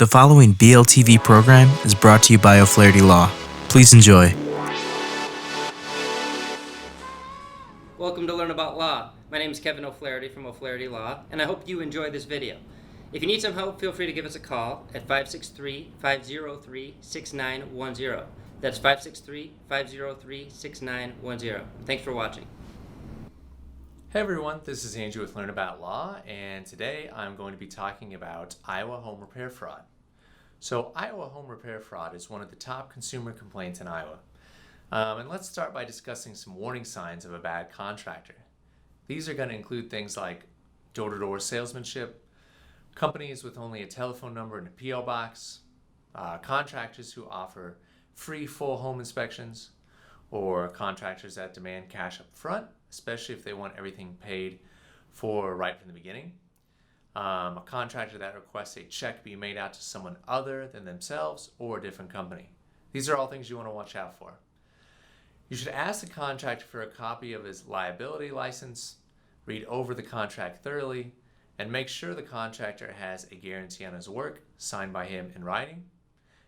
The following BLTV program is brought to you by O'Flaherty Law. Please enjoy. Welcome to Learn About Law. My name is Kevin O'Flaherty from O'Flaherty Law, and I hope you enjoy this video. If you need some help, feel free to give us a call at 563-503-6910. That's 563-503-6910. Thanks for watching. Hey everyone, this is Andrew with Learn About Law, and today I'm going to be talking about Iowa home repair fraud. So Iowa home repair fraud is one of the top consumer complaints in Iowa. And let's start by discussing some warning signs of a bad contractor. These are going to include things like door-to-door salesmanship, companies with only a telephone number and a P.O. box, contractors who offer free full home inspections, or contractors that demand cash up front, especially if they want everything paid for right from the beginning. A contractor that requests a check be made out to someone other than themselves or a different company. These are all things you want to watch out for. You should ask the contractor for a copy of his liability license, read over the contract thoroughly, and make sure the contractor has a guarantee on his work signed by him in writing.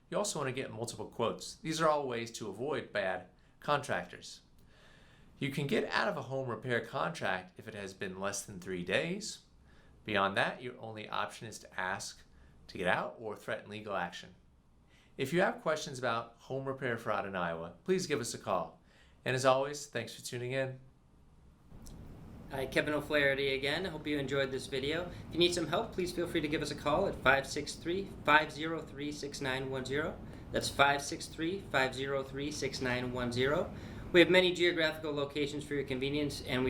You also want to get multiple quotes. These are all ways to avoid bad contractors. You can get out of a home repair contract if it has been less than 3 days. Beyond that, your only option is to ask to get out or threaten legal action. If you have questions about home repair fraud in Iowa, please give us a call. And as always, thanks for tuning in. Hi, Kevin O'Flaherty again. I hope you enjoyed this video. If you need some help, please feel free to give us a call at 563-503-6910. That's 563-503-6910. We have many geographical locations for your convenience, and we